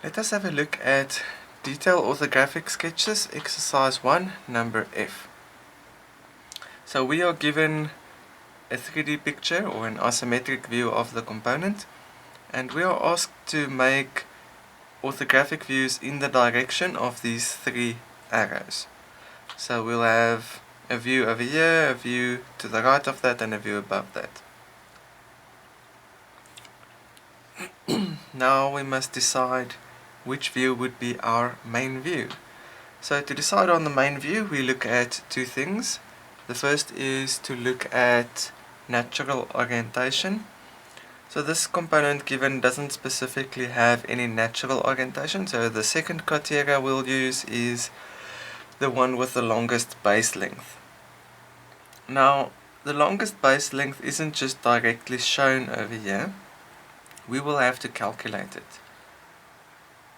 Let us have a look at Detail Orthographic Sketches, Exercise 1, number F. So we are given a 3D picture or an isometric view of the component, and we are asked to make orthographic views in the direction of these three arrows. So we'll have a view over here, a view to the right of that, and a view above that. Now we must decide which view would be our main view. So to decide on the main view, we look at two things. The first is to look at natural orientation. So this component given doesn't specifically have any natural orientation, so the second criteria we'll use is the one with the longest base length. Now, the longest base length isn't just directly shown over here. We will have to calculate it.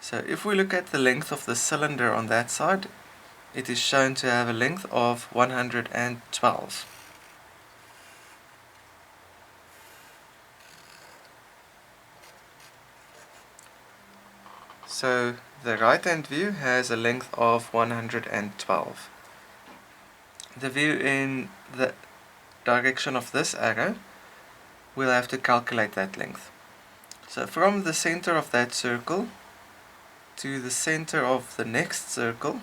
So if we look at the length of the cylinder on that side, it is shown to have a length of 112. So the right hand view has a length of 112. The view in the direction of this arrow, we'll have to calculate that length. So from the center of that circle to the center of the next circle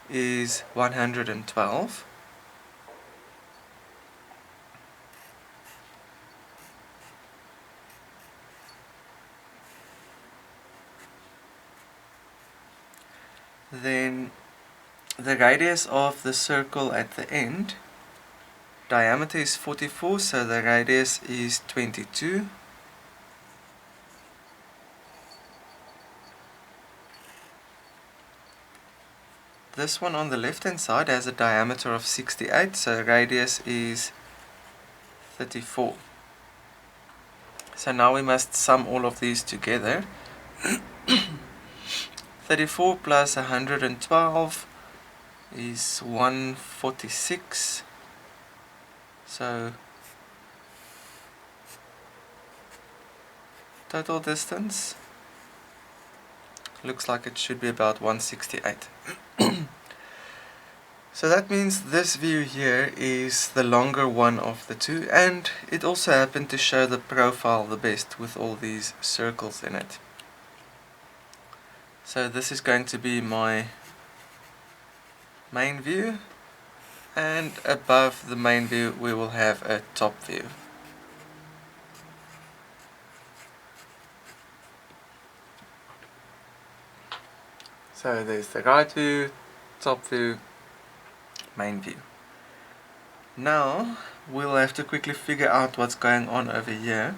is 112. Then the radius of the circle at the end, diameter is 44, so the radius is 22. This one on the left hand side has a diameter of 68, so radius is 34. So now we must sum all of these together. 34 plus 112 is 146. So total distance looks like it should be about 168. So that means this view here is the longer one of the two, and it also happened to show the profile the best with all these circles in it. So this is going to be my main view, and above the main view we will have a top view. So there's the right view, top view, main view. Now we'll have to quickly figure out what's going on over here,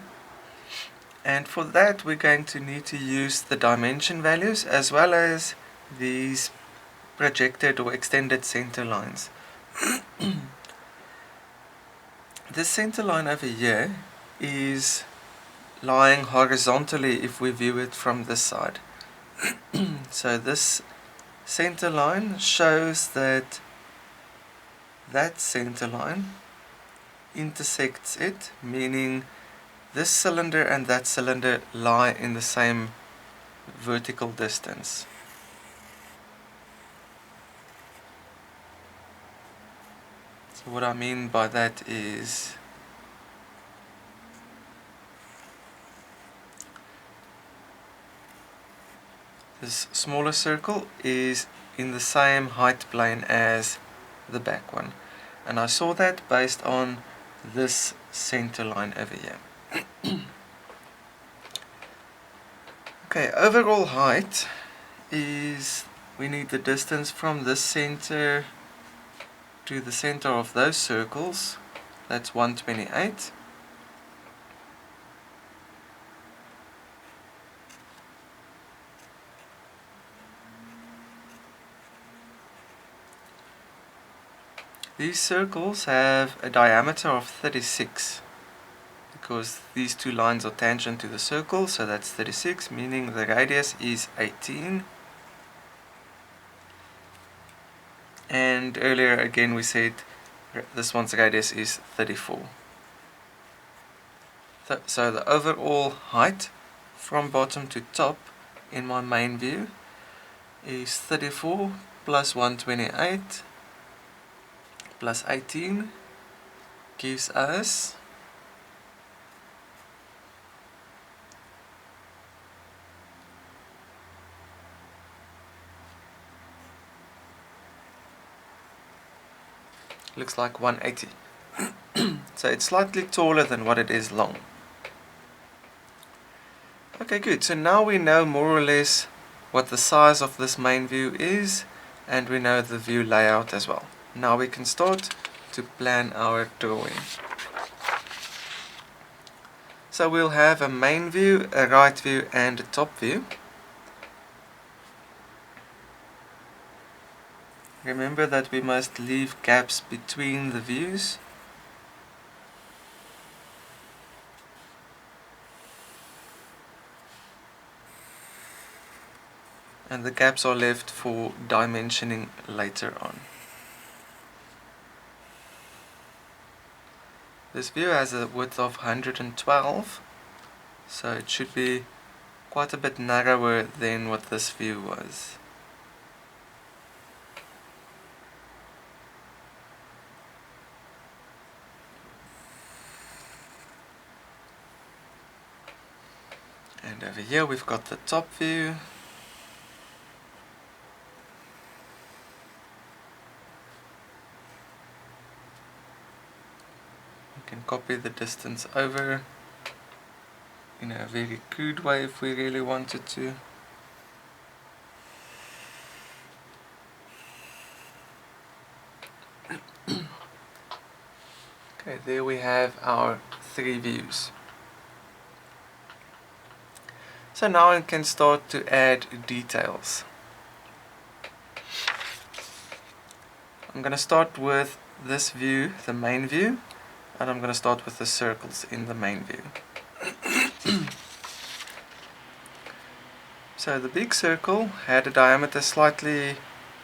and for that we're going to need to use the dimension values as well as these projected or extended center lines. This center line over here is lying horizontally if we view it from this side. So this center line shows that that center line intersects it, meaning this cylinder and that cylinder lie in the same vertical distance. So what I mean by that is this smaller circle is in the same height plane as the back one, and I saw that based on this center line over here. Okay, overall height is, we need the distance from this center to the center of those circles, that's 128. These circles have a diameter of 36 because these two lines are tangent to the circle, so that's 36, meaning the radius is 18. And earlier again we said this one's radius is 34. So the overall height from bottom to top in my main view is 34 plus 128 plus 18 gives us looks like 180. So it's slightly taller than what it is long. Okay, good. So now we know more or less what the size of this main view is, and we know the view layout as well. Now we can start to plan our drawing. So we'll have a main view, a right view and a top view. Remember that we must leave gaps between the views. And the gaps are left for dimensioning later on. This view has a width of 112, so it should be quite a bit narrower than what this view was. And over here we've got the top view. We can copy the distance over in a very crude way if we really wanted to. Okay, there we have our three views. So now I can start to add details. I'm going to start with this view, the main view, and I'm going to start with the circles in the main view. So the big circle had a diameter slightly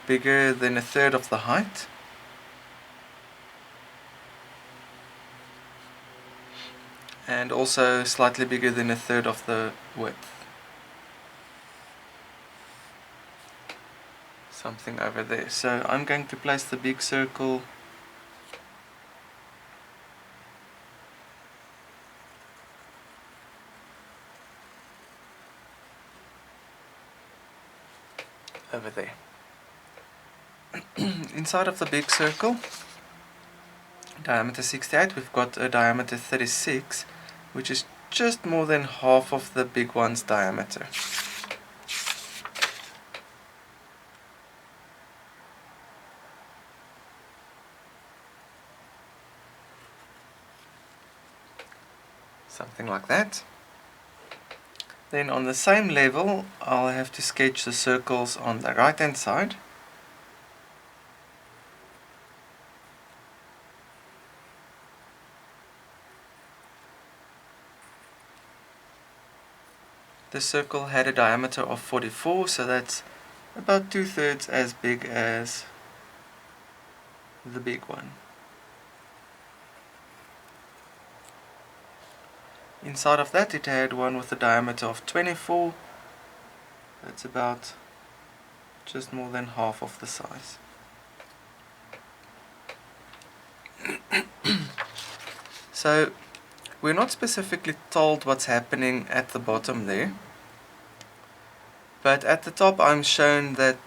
bigger than a third of the height. And also slightly bigger than a third of the width. Something over there. So I'm going to place the big circle over there. Inside of the big circle, diameter 68, we've got a diameter 36, which is just more than half of the big one's diameter. Something like that. Then on the same level, I'll have to sketch the circles on the right hand side. This circle had a diameter of 44, so that's about 2/3 as big as the big one. Inside of that it had one with a diameter of 24. That's about just more than half of the size. So we're not specifically told what's happening at the bottom there, but at the top I'm shown that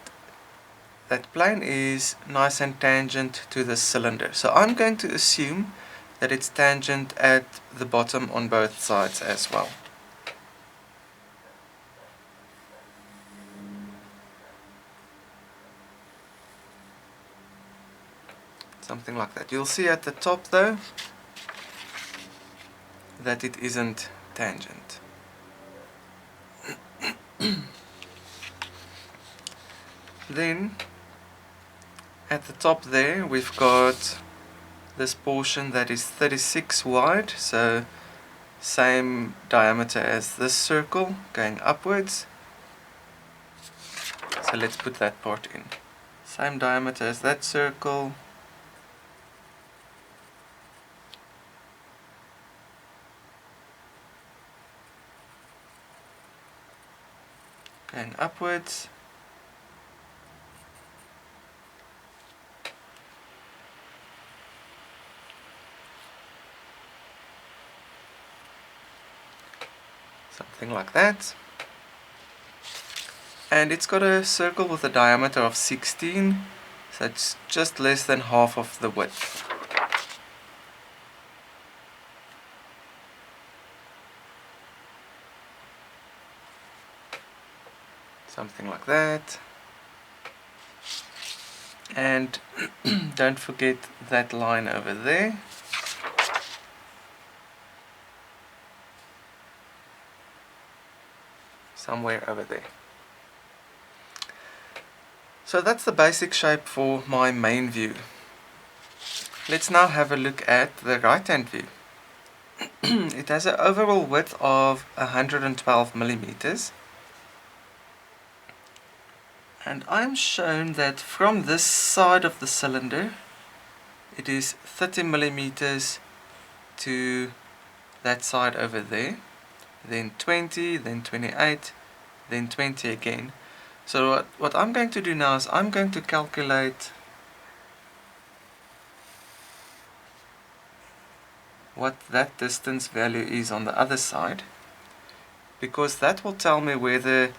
that plane is nice and tangent to the cylinder. So I'm going to assume that it's tangent at the bottom on both sides as well. Something like that. You'll see at the top though that it isn't tangent. Then at the top there we've got this portion that is 36 wide, so same diameter as this circle going upwards. So let's put that part in. Same diameter as that circle. going upwards. Something like that. And it's got a circle with a diameter of 16, so it's just less than half of the width. Something like that. And don't forget that line over there. Somewhere over there. So that's the basic shape for my main view. Let's now have a look at the right hand view. It has an overall width of 112 millimeters. And I'm shown that from this side of the cylinder it is 30 millimeters to that side over there, then 20, then 28, then 20 again. So what I'm going to do now is I'm going to calculate what that distance value is on the other side, because that will tell me whether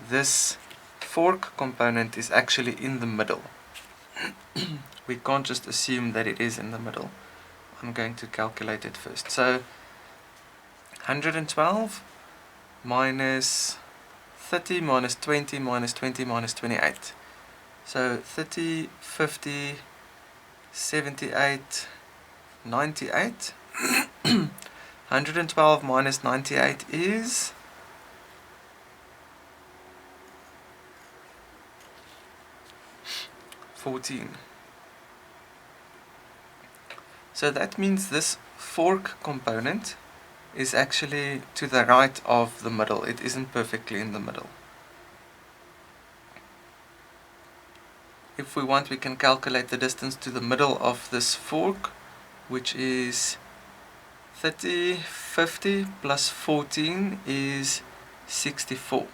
this fork component is actually in the middle. We can't just assume that it is in the middle. I'm going to calculate it first. So 112 minus 30 minus 20 minus 20 minus 28. So 30, 50, 78, 98. 112 minus 98 is 14. So that means this fork component is actually to the right of the middle. It isn't perfectly in the middle. If we want, we can calculate the distance to the middle of this fork, which is 30, 50 plus 14 is 64.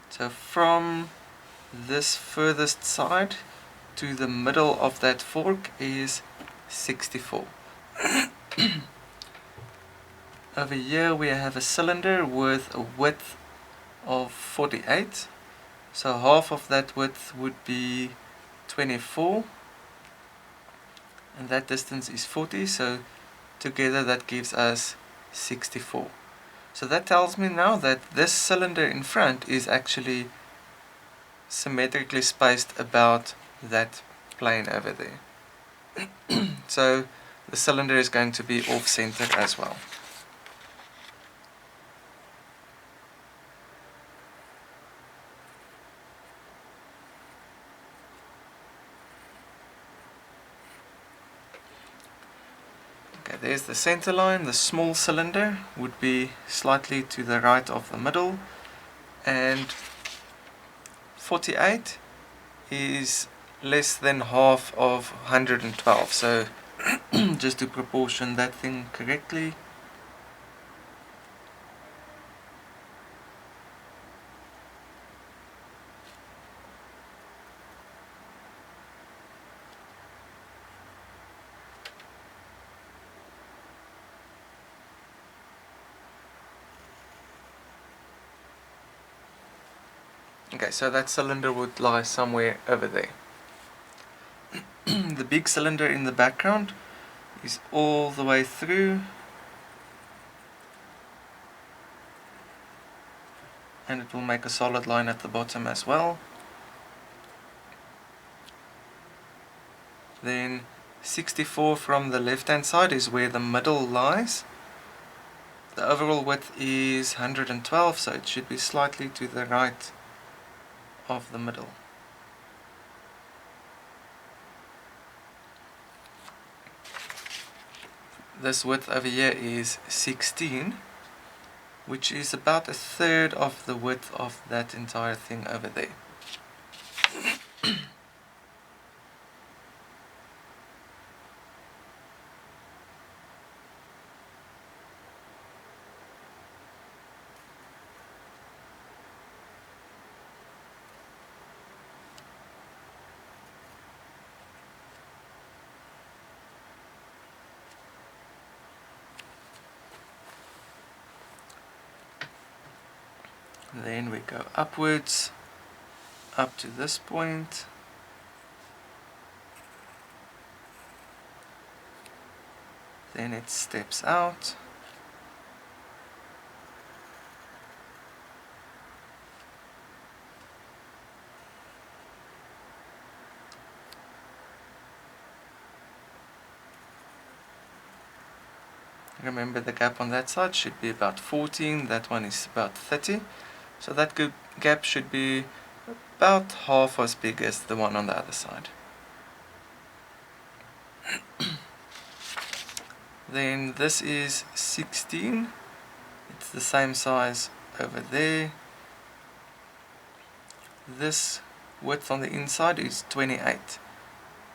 So from this furthest side to the middle of that fork is 64. Over here we have a cylinder with a width of 48. So half of that width would be 24. And that distance is 40, so together that gives us 64. So that tells me now that this cylinder in front is actually symmetrically spaced about that plane over there. So the cylinder is going to be off-center as well. Okay, there's the center line. The small cylinder would be slightly to the right of the middle, and 48 is less than half of 112. So just to proportion that thing correctly, okay, so that cylinder would lie somewhere over there. The big cylinder in the background is all the way through, and it will make a solid line at the bottom as well. Then 64 from the left hand side is where the middle lies. The overall width is 112, so it should be slightly to the right of the middle. This width over here is 16, which is about a third of the width of that entire thing over there. Then we go upwards up to this point. Then it steps out. Remember, the gap on that side should be about 14, that one is about 30. So that gap should be about half as big as the one on the other side. Then this is 16. It's the same size over there. This width on the inside is 28.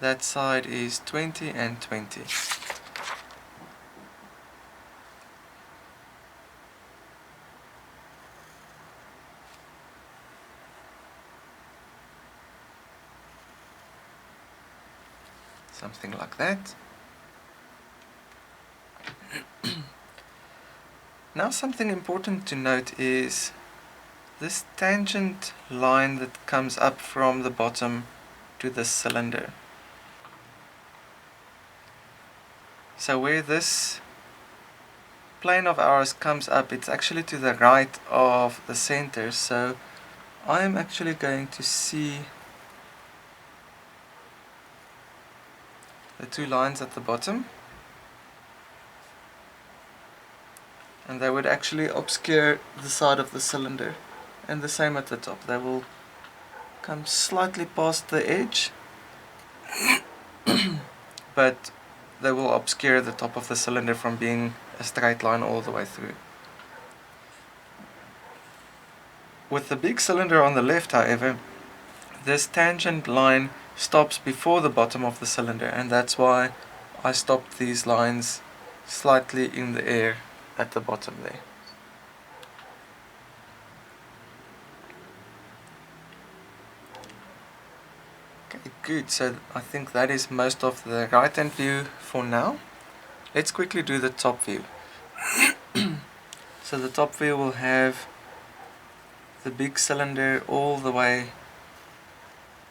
That side is 20 and 20. Something like that. Now, something important to note is this tangent line that comes up from the bottom to the cylinder. So where this plane of ours comes up, it's actually to the right of the center. So I'm actually going to see the two lines at the bottom, and they would actually obscure the side of the cylinder, and the same at the top. They will come slightly past the edge but they will obscure the top of the cylinder from being a straight line all the way through. With the big cylinder on the left, however, this tangent line stops before the bottom of the cylinder, and that's why I stopped these lines slightly in the air at the bottom there. Okay, good. So I think that is most of the right hand view for now. Let's quickly do the top view. So the top view will have the big cylinder all the way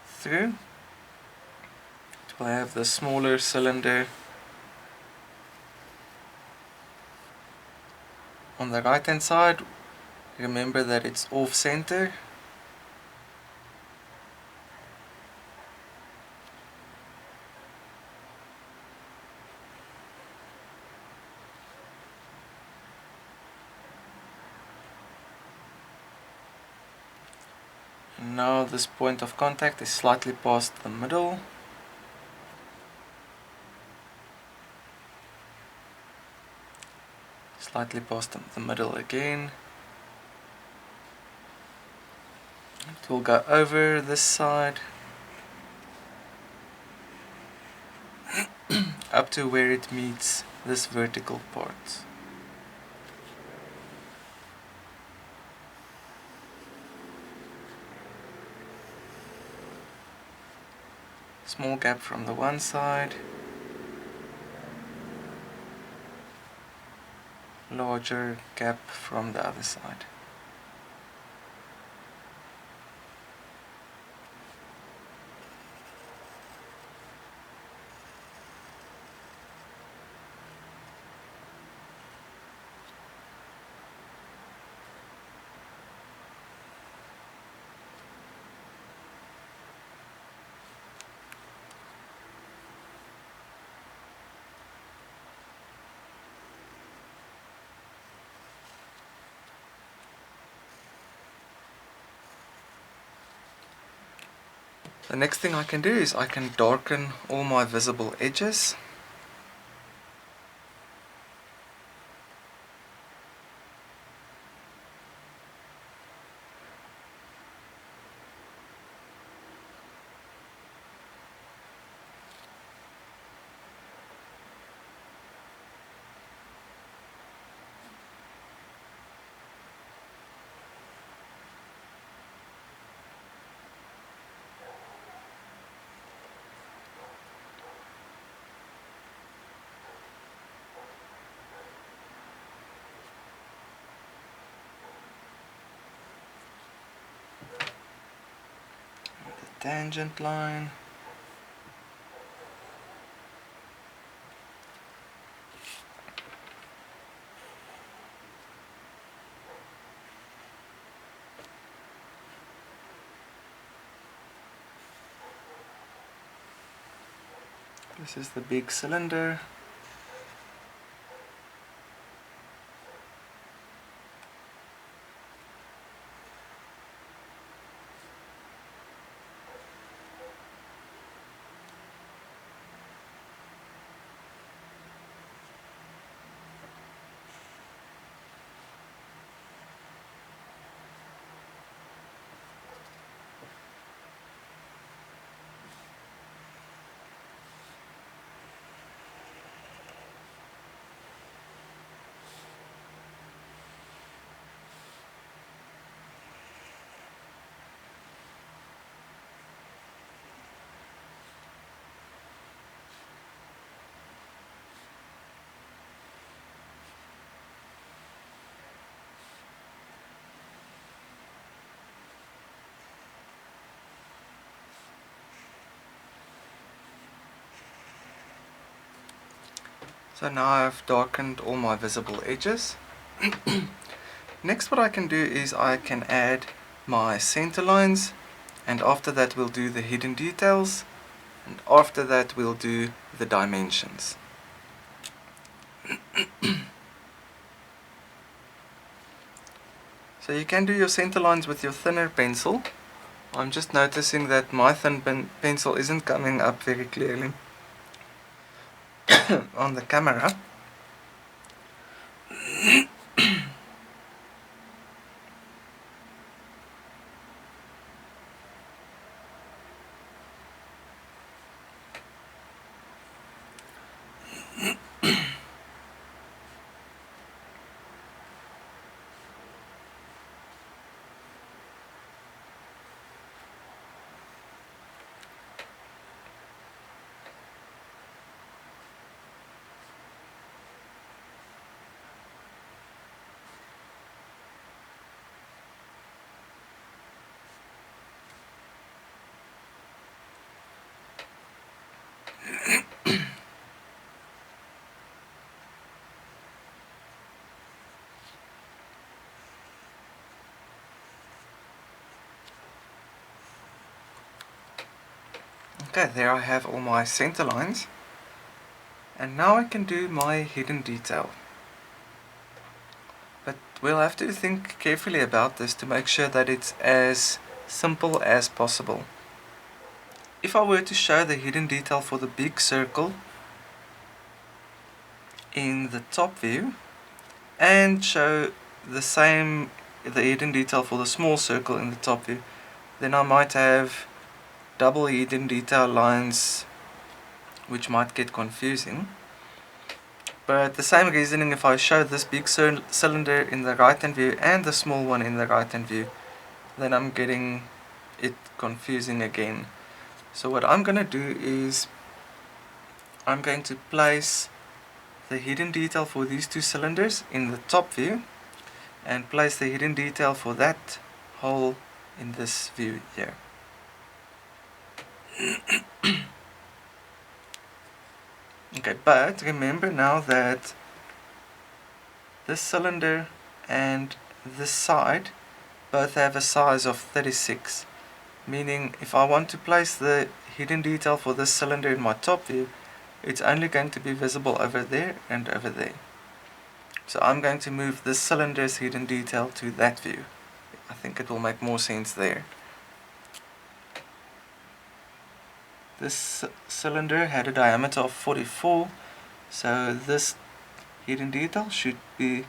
through. It will have the smaller cylinder on the right hand side. Remember that it's off center. Now this point of contact is slightly past the middle. Slightly past the middle again. It will go over this side up to where it meets this vertical part. Small gap from the one side, larger gap from the other side. The next thing I can do is I can darken all my visible edges. tangent line. This is the big cylinder. So now I've darkened all my visible edges. Next, what I can do is I can add my center lines, and after that we'll do the hidden details, and after that we'll do the dimensions. So you can do your center lines with your thinner pencil. I'm just noticing that my thin pencil isn't coming up very clearly on the camera. Okay, there I have all my center lines, and now I can do my hidden detail. But we'll have to think carefully about this to make sure that it's as simple as possible. If I were to show the hidden detail for the big circle in the top view and show the hidden detail for the small circle in the top view, then I might have double hidden detail lines, which might get confusing. But the same reasoning, if I show this big cylinder in the right hand view and the small one in the right hand view, then I'm getting it confusing again. So what I'm going to do is I'm going to place the hidden detail for these two cylinders in the top view and place the hidden detail for that hole in this view here. Okay, but remember now that this cylinder and this side both have a size of 36, meaning if I want to place the hidden detail for this cylinder in my top view, it's only going to be visible over there and over there. So I'm going to move this cylinder's hidden detail to that view. I think it will make more sense there. This cylinder had a diameter of 44, so this hidden detail should be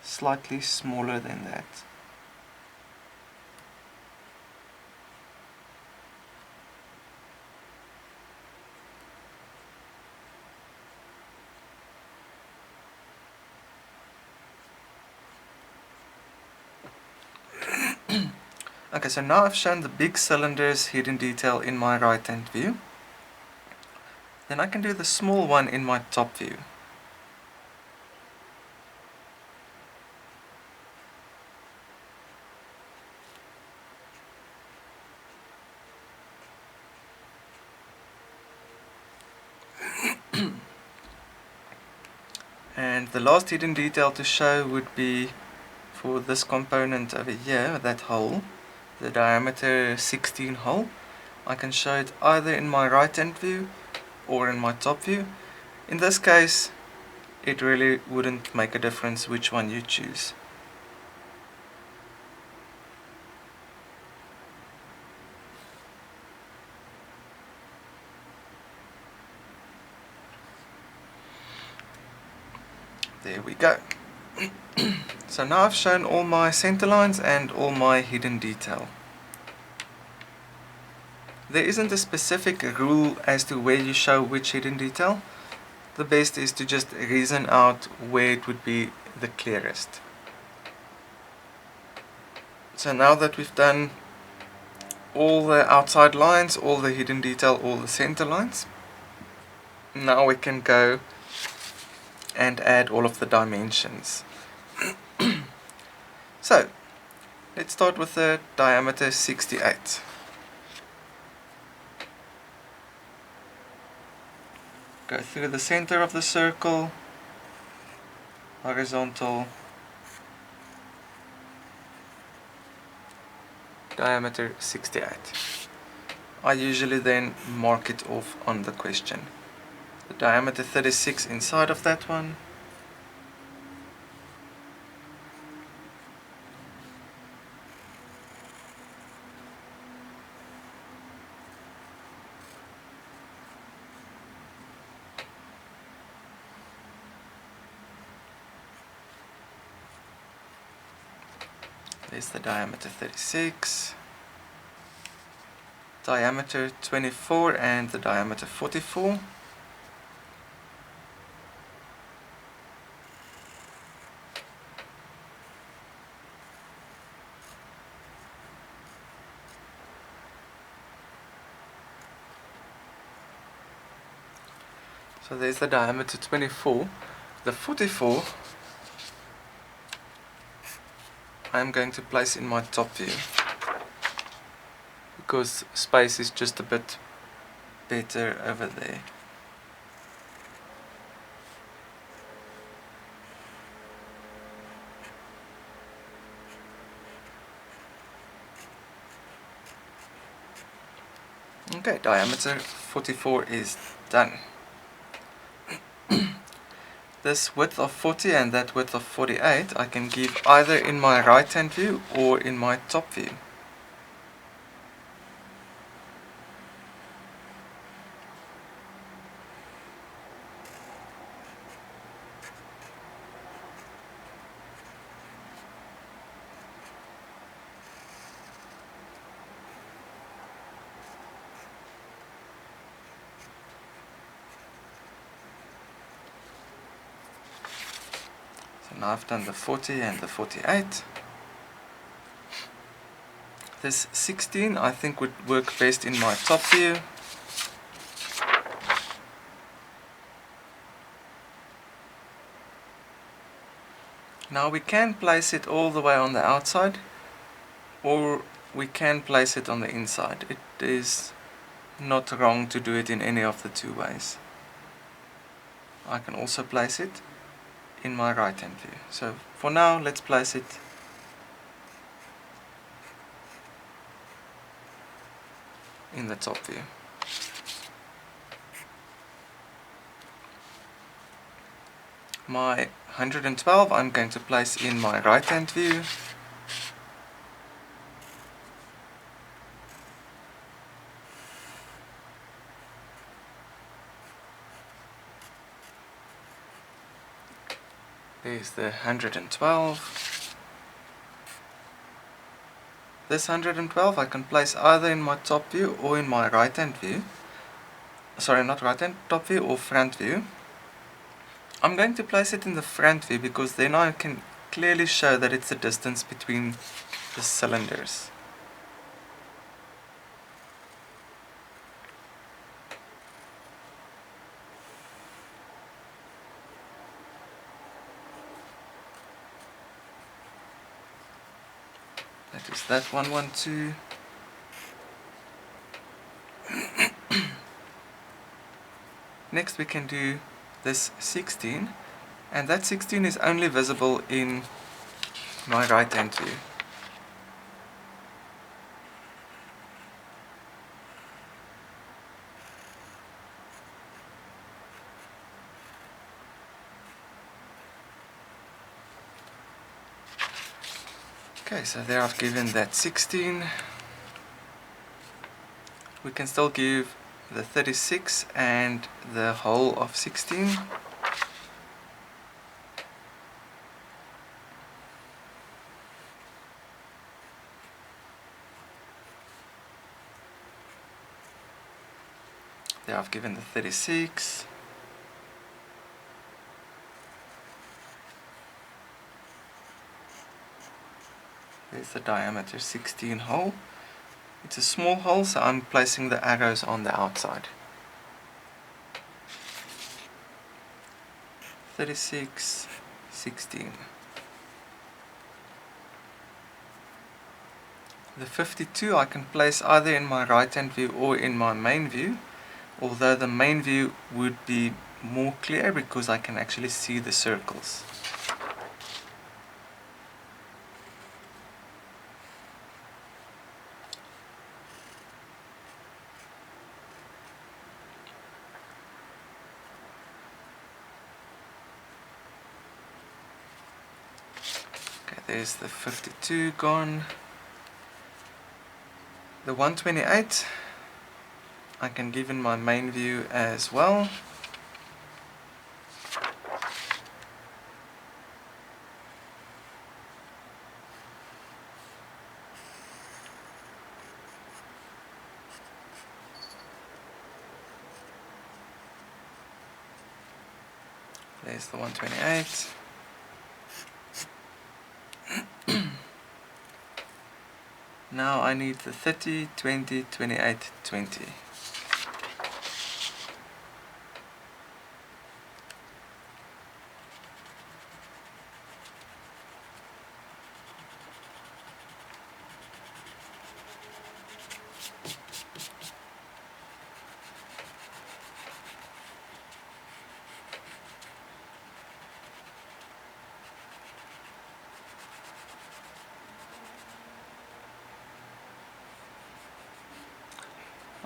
slightly smaller than that. Okay, so now I've shown the big cylinder's hidden detail in my right hand view. Then I can do the small one in my top view. And the last hidden detail to show would be for this component over here, that hole, the diameter 16 hole. I can show it either in my right hand view or in my top view. In this case, it really wouldn't make a difference which one you choose. There we go. So now I've shown all my center lines and all my hidden detail. There isn't a specific rule as to where you show which hidden detail. The best is to just reason out where it would be the clearest. So now that we've done all the outside lines, all the hidden detail, all the center lines, now we can go and add all of the dimensions. So, let's start with the diameter 68. Go through the center of the circle, horizontal, diameter 68. I usually then mark it off on the question. The diameter 36 inside of that one. There's the diameter 36, diameter 24 and the diameter 44. So there's the diameter 24. The 44 I'm going to place in my top view because space is just a bit better over there. Okay, diameter 44 is done. This width of 40 and that width of 48 I can give either in my right hand view or in my top view. Now I've done the 40 and the 48. This 16 I think would work best in my top view. Now we can place it all the way on the outside or we can place it on the inside. It is not wrong to do it in any of the two ways. I can also place it in my right hand view. So for now let's place it in the top view. My 112 I'm going to place in my right hand view. There's the 112. This 112 I can place either in my top view or in my right hand view. Sorry, not right hand, top view or front view. I'm going to place it in the front view because then I can clearly show that it's the distance between the cylinders. That is that 112. Next we can do this 16. and that 16 is only visible in my right hand view. Okay, so there I've given that 16. We can still give the 36 and the whole of 16. There I've given the 36. There's the diameter 16 hole. It's a small hole, so I'm placing the arrows on the outside. 36, 16. The 52 I can place either in my right hand view or in my main view, although the main view would be more clear because I can actually see the circles. Okay, there's the 52 gone. The 128 I can give in my main view as well. There's the 128. Now I need the 30, 20, 28, 20.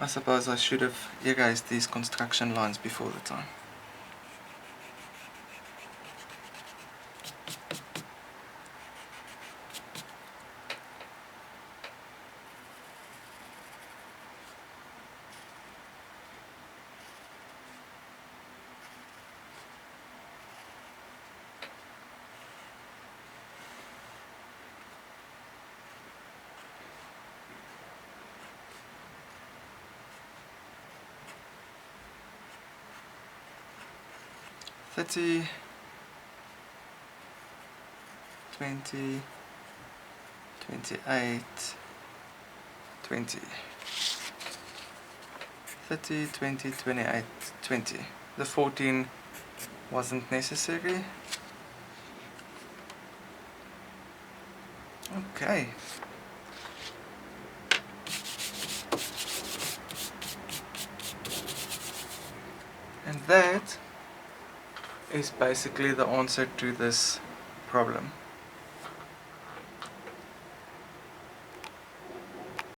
I suppose I should have erased these construction lines before the time. $30, $20, $28, $20. $30, $20, $28, $20. The 14 wasn't necessary. Okay. And that is basically the answer to this problem.